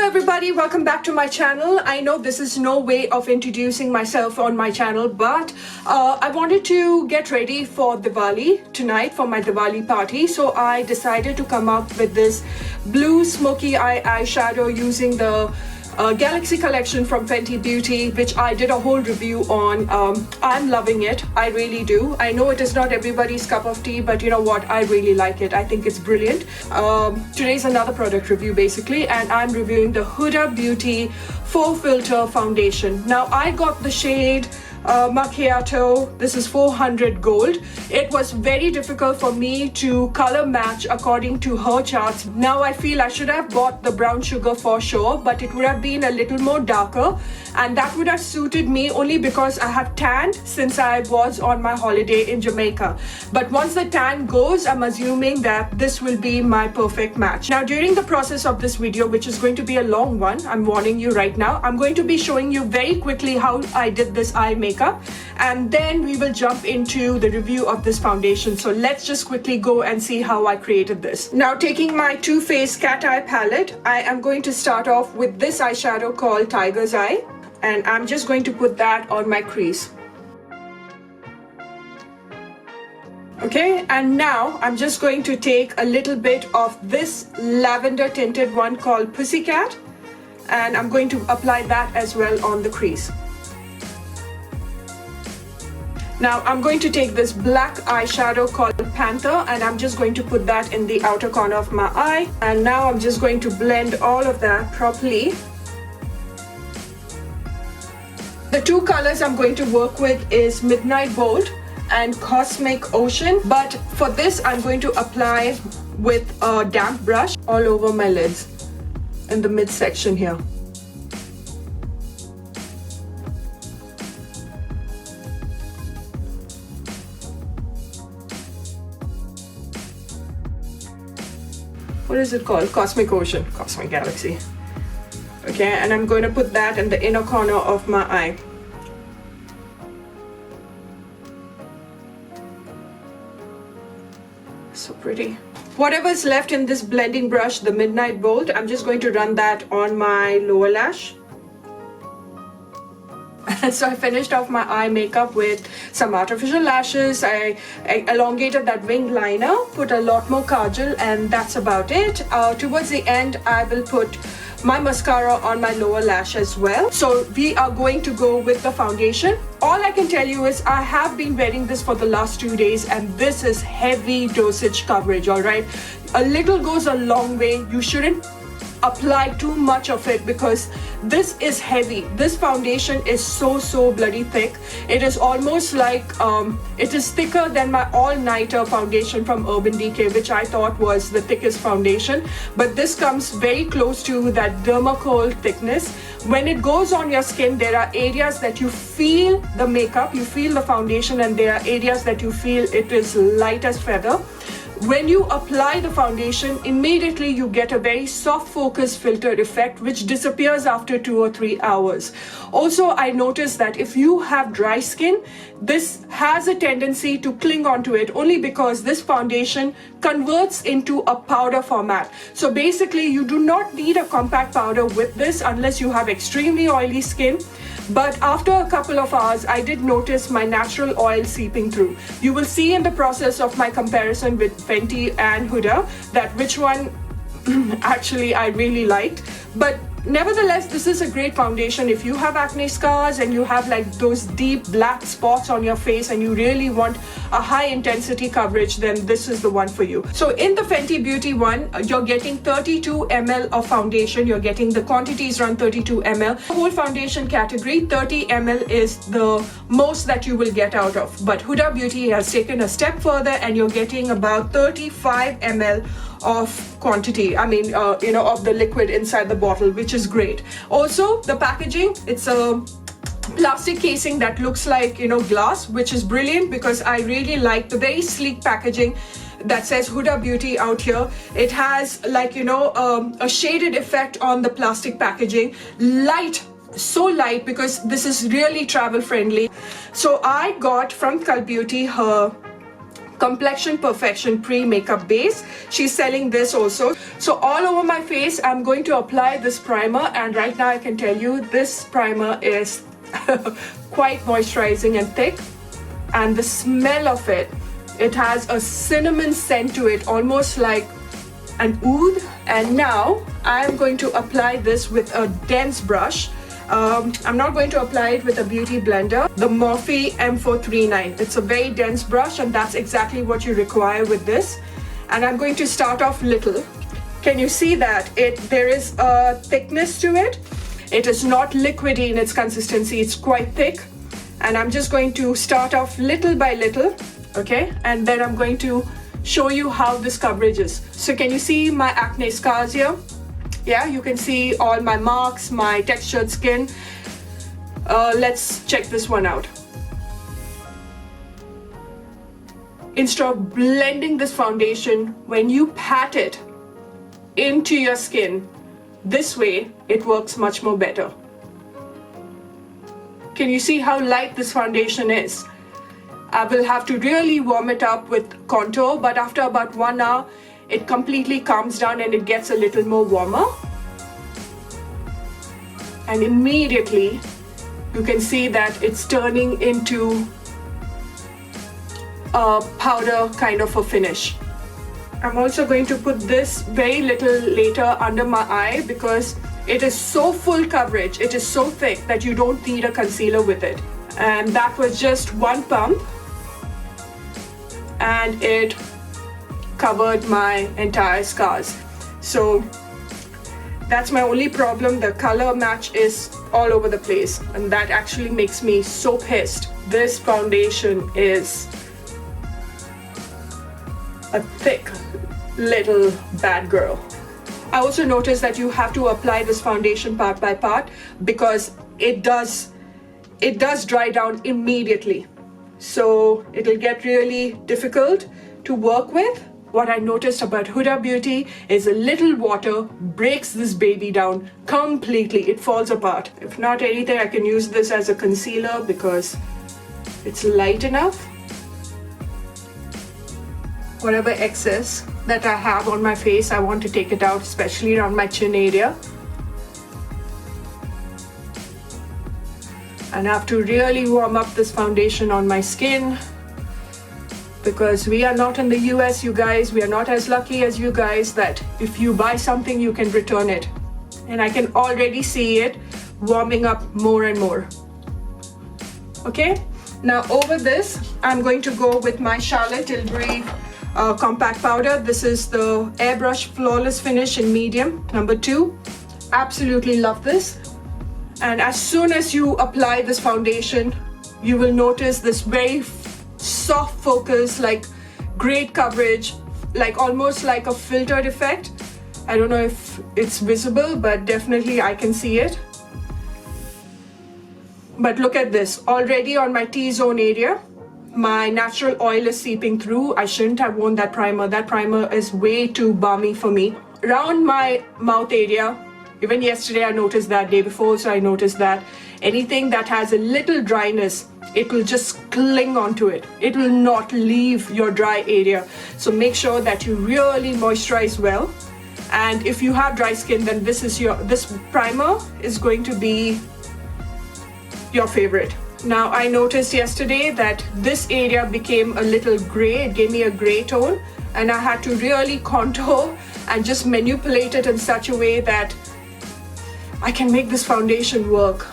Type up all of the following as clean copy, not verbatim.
Hello everybody, welcome back to my channel. I know this is no way of introducing myself on my channel, but I wanted to get ready for Diwali tonight, for my Diwali party. So I decided to come up with this blue smoky eye eyeshadow using the Galaxy collection from Fenty Beauty, which I did a whole review on. I'm loving it. I really do. I know it is not everybody's cup of tea, but you know what? I really like it. I think it's brilliant. Today's another product review basically, and I'm reviewing the Huda Beauty Faux Filter Foundation. Now I got the shade Macchiato. This is 400 gold. It was very difficult for me to color match according to her charts. Now I feel I should have bought the brown sugar for sure, but it would have been a little more darker, and that would have suited me only because I have tanned since I was on my holiday in Jamaica. But once the tan goes, I'm assuming that this will be my perfect match. Now during the process of this video, which is going to be a long one, I'm warning you right now, I'm going to be showing you very quickly how I did this eye makeup, and then we will jump into the review of this foundation. So let's just quickly go and see how I created this. Now taking my Too Faced Cat Eye palette, I am going to start off with this eyeshadow called Tiger's Eye, and I'm just going to put that on my crease. Okay, and now I'm just going to take a little bit of this lavender tinted one called Pussycat, and I'm going to apply that as well on the crease. Now I'm going to take this black eyeshadow called Panther, and I'm just going to put that in the outer corner of my eye. And now I'm just going to blend all of that properly. The two colors I'm going to work with is Midnight Bold and Cosmic Ocean, but for this I'm going to apply with a damp brush all over my lids in the midsection here. What is it called? Cosmic Ocean, Cosmic Galaxy. Okay, and I'm going to put that in the inner corner of my eye. So pretty. Whatever is left in this blending brush, the Midnight Bold, I'm just going to run that on my lower lash. So I finished off my eye makeup with some artificial lashes. I elongated that wing liner, put a lot more kajal, and that's about it. Towards the end, I will put my mascara on my lower lash as well. So we are going to go with the foundation. All I can tell you is I have been wearing this for the last 2 days, and this is heavy dosage coverage, all right? A little goes a long way. You shouldn't apply too much of it because this is heavy. This foundation is so bloody thick. It is almost like it is thicker than my all-nighter foundation from Urban Decay, which I thought was the thickest foundation, but this comes very close to that dermacool thickness. When it goes on your skin, there are areas that you feel the makeup, you feel the foundation, and there are areas that you feel it is light as feather. When you apply the foundation, immediately you get a very soft focus filter effect which disappears after 2 or 3 hours. Also, I noticed that if you have dry skin, this has a tendency to cling onto it only because this foundation converts into a powder format. So basically, you do not need a compact powder with this unless you have extremely oily skin. But after a couple of hours, I did notice my natural oil seeping through. You will see in the process of my comparison with Fenty and Huda that which one actually I really liked. But nevertheless, this is a great foundation. If you have acne scars and you have like those deep black spots on your face and you really want a high intensity coverage, then this is the one for you. So in the Fenty Beauty one, you're getting 32 ml of foundation. You're getting the quantities around 32 ml. The whole foundation category, 30 ml is the most that you will get out of. But Huda Beauty has taken a step further and you're getting about 35 ml of quantity, I mean, of the liquid inside the bottle, which is great. Also, the packaging, it's a plastic casing that looks like, glass, which is brilliant because I really like the very sleek packaging that says Huda Beauty out here. It has like, a shaded effect on the plastic packaging. Light, so light because this is really travel friendly. So I got from Cult Beauty her Complexion Perfection Pre-Makeup Base. She's selling this also. So all over my face, I'm going to apply this primer, and right now I can tell you this primer is quite moisturizing and thick, and the smell of it, it has a cinnamon scent to it, almost like an oud. And now I'm going to apply this with a dense brush. I'm not going to apply it with a beauty blender, the Morphe M439. It's a very dense brush, and that's exactly what you require with this. And I'm going to start off little. Can you see that there is a thickness to it? It is not liquidy in its consistency, it's quite thick. And I'm just going to start off little by little, okay? And then I'm going to show you how this coverage is. So can you see my acne scars here? Yeah, you can see all my marks, my textured skin. Let's check this one out. Instead of blending this foundation, when you pat it into your skin, this way it works much more better. Can you see how light this foundation is? I will have to really warm it up with contour, but after about 1 hour, it completely calms down and it gets a little more warmer. And immediately, you can see that it's turning into a powder kind of a finish. I'm also going to put this very little later under my eye because it is so full coverage, it is so thick that you don't need a concealer with it. And that was just one pump, and it covered my entire scars. So that's my only problem. The color match is all over the place, and that actually makes me so pissed. This foundation is a thick little bad girl. I also noticed that you have to apply this foundation part by part because it does dry down immediately. So it'll get really difficult to work with. What I noticed about Huda Beauty is a little water breaks this baby down completely. It falls apart. If not anything, I can use this as a concealer because it's light enough. Whatever excess that I have on my face, I want to take it out, especially around my chin area. And I have to really warm up this foundation on my skin because we are not in the US, you guys. We are not as lucky as you guys that if you buy something, you can return it. And I can already see it warming up more and more. Okay, now over this, I'm going to go with my Charlotte Tilbury compact powder. This is the Airbrush Flawless Finish in medium, number 2. Absolutely love this. And as soon as you apply this foundation, you will notice this very soft focus, like great coverage, like almost like a filtered effect. I don't know if it's visible, but definitely I can see it. But look at this, already on my T-zone area, my natural oil is seeping through. I shouldn't have worn that primer. That primer is way too balmy for me. Around my mouth area, even yesterday I noticed that, day before also I noticed that. Anything that has a little dryness, it will just cling onto it. It will not leave your dry area. So make sure that you really moisturize well. And if you have dry skin, then this primer is going to be your favorite. Now I noticed yesterday that this area became a little gray. It gave me a gray tone, and I had to really contour and just manipulate it in such a way that I can make this foundation work.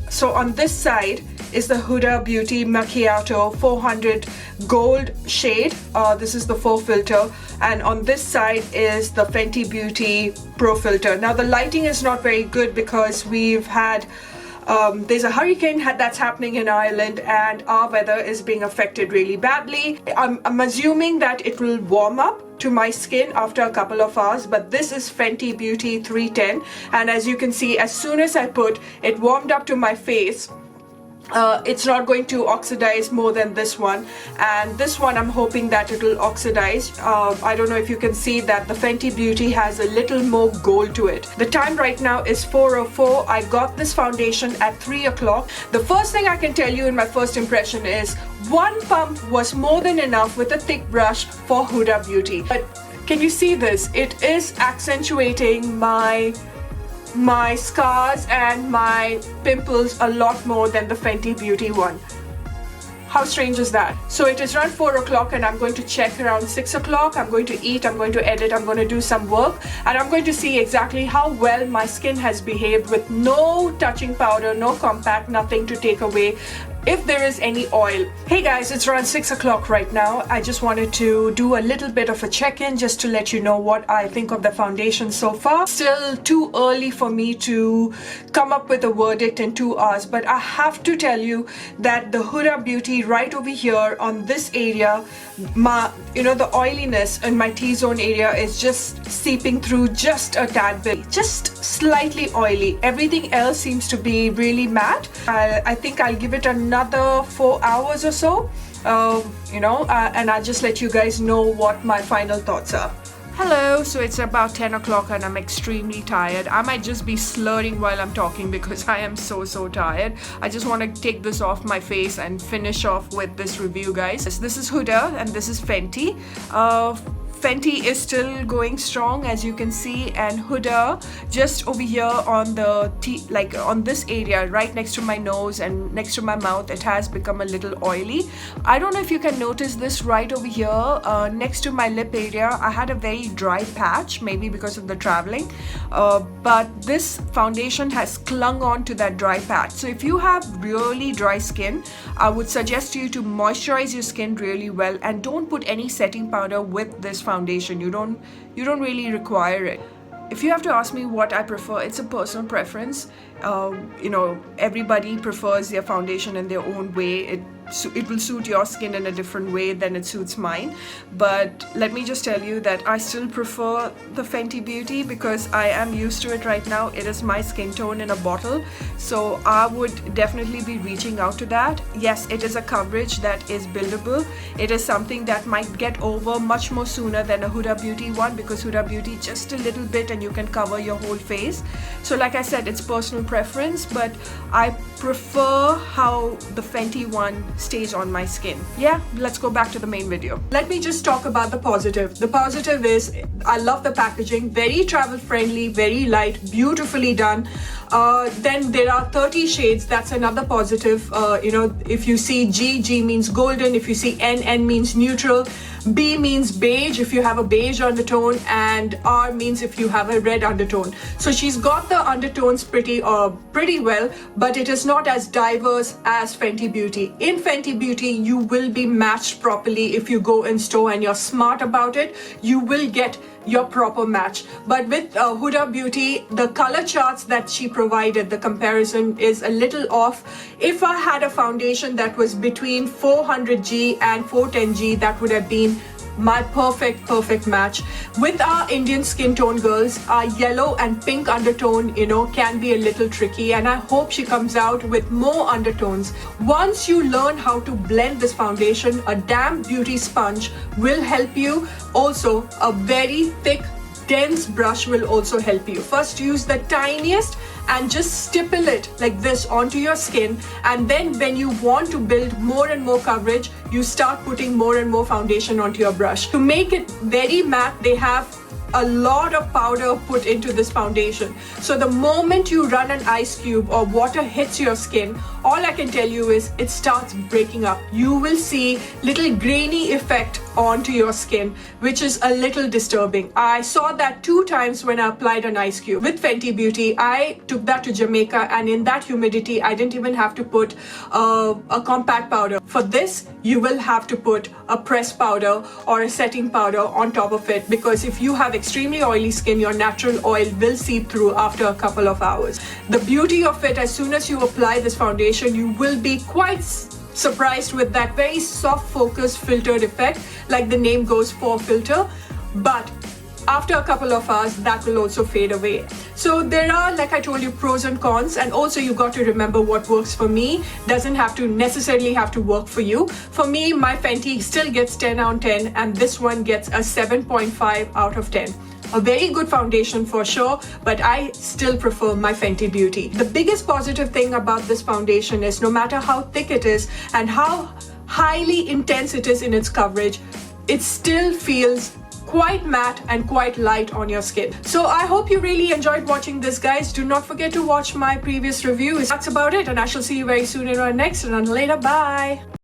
So on this side is the Huda Beauty Macchiato 400 Gold shade. This is the faux filter, and on this side is the Fenty Beauty Pro Filter. Now the lighting is not very good because we've had there's a hurricane that's happening in Ireland, and our weather is being affected really badly. I'm assuming that it will warm up to my skin after a couple of hours, but this is Fenty Beauty 310, and as you can see, as soon as I put it, warmed up to my face. it's not going to oxidize more than this one, and this one I'm hoping that it will oxidize. I don't know if you can see that the Fenty Beauty has a little more gold to it. The time right now is 4:04. I got this foundation at 3 o'clock. The first thing I can tell you in my first impression is one pump was more than enough with a thick brush for Huda Beauty. But can you see this? It is accentuating my scars and my pimples a lot more than the Fenty Beauty one. How strange is that? So it is around 4 o'clock and I'm going to check around 6 o'clock. I'm going to eat, I'm going to edit, I'm going to do some work, and I'm going to see exactly how well my skin has behaved with no touching powder, no compact, nothing to take away if there is any oil. Hey guys, it's around 6 o'clock right now. I just wanted to do a little bit of a check-in just to let you know what I think of the foundation so far. Still too early for me to come up with a verdict in 2 hours, but I have to tell you that the Huda Beauty right over here on this area, the oiliness in my T-zone area is just seeping through just a tad bit, just slightly oily. Everything else seems to be really matte. I think I'll give it another 4 hours or so, and I'll just let you guys know what my final thoughts are. Hello, so it's about 10 o'clock and I'm extremely tired. I might just be slurring while I'm talking because I am so tired. I just want to take this off my face and finish off with this review, guys. This is Huda and this is Fenty. Fenty is still going strong, as you can see, and Huda just over here on the on this area right next to my nose and next to my mouth, it has become a little oily. I don't know if you can notice this right over here next to my lip area. I had a very dry patch, maybe because of the traveling, but this foundation has clung on to that dry patch. So if you have really dry skin, I would suggest you to moisturize your skin really well and don't put any setting powder with this foundation. You don't really require it. If you have to ask me what I prefer, it's a personal preference. Everybody prefers their foundation in their own way. It will suit your skin in a different way than it suits mine. But let me just tell you that I still prefer the Fenty Beauty because I am used to it right now. It is my skin tone in a bottle. So I would definitely be reaching out to that. Yes, it is a coverage that is buildable. It is something that might get over much more sooner than a Huda Beauty one, because Huda Beauty just a little bit and you can cover your whole face. So like I said, it's personal preference, but I prefer how the Fenty one stays on my skin. Yeah, let's go back to the main video. Let me just talk about the positive. The positive is I love the packaging, very travel friendly, very light, beautifully done. Then there are 30 shades. That's another positive. If you see G means golden. If you see N means neutral. B means beige if you have a beige undertone, and R means if you have a red undertone. So she's got the undertones pretty well, but it is not as diverse as Fenty Beauty. In Fenty Beauty, you will be matched properly. If you go in store and you're smart about it, you will get your proper match. But with Huda Beauty, the color charts that she provided, the comparison is a little off. If I had a foundation that was between 400G and 410G, that would have been my perfect match. With our Indian skin tone girls, our yellow and pink undertone, can be a little tricky, and I hope she comes out with more undertones. Once you learn how to blend this foundation, a damp beauty sponge will help you. Also, a very thick, dense brush will also help you. First, use the tiniest and just stipple it like this onto your skin, and then when you want to build more and more coverage, you start putting more and more foundation onto your brush. To make it very matte, they have a lot of powder put into this foundation. So the moment you run an ice cube or water hits your skin, all I can tell you is it starts breaking up. You will see little grainy effect onto your skin, which is a little disturbing. I saw that 2 times when I applied an ice cube. With Fenty Beauty, I took that to Jamaica, and in that humidity, I didn't even have to put a compact powder. For this, you will have to put a pressed powder or a setting powder on top of it, because if you have extremely oily skin, your natural oil will seep through after a couple of hours. The beauty of it, as soon as you apply this foundation, you will be quite surprised with that very soft focus filtered effect, like the name goes for filter. But after a couple of hours that will also fade away. So there are, like I told you, pros and cons, and also you got to remember what works for me doesn't have to necessarily have to work for you. For me, my Fenty still gets 10 out of 10 and this one gets a 7.5 out of 10. A very good foundation for sure, but I still prefer my Fenty Beauty. The biggest positive thing about this foundation is no matter how thick it is and how highly intense it is in its coverage, it still feels quite matte and quite light on your skin. So I hope you really enjoyed watching this, guys. Do not forget to watch my previous review. That's about it, and I shall see you very soon in our next, and until later, bye.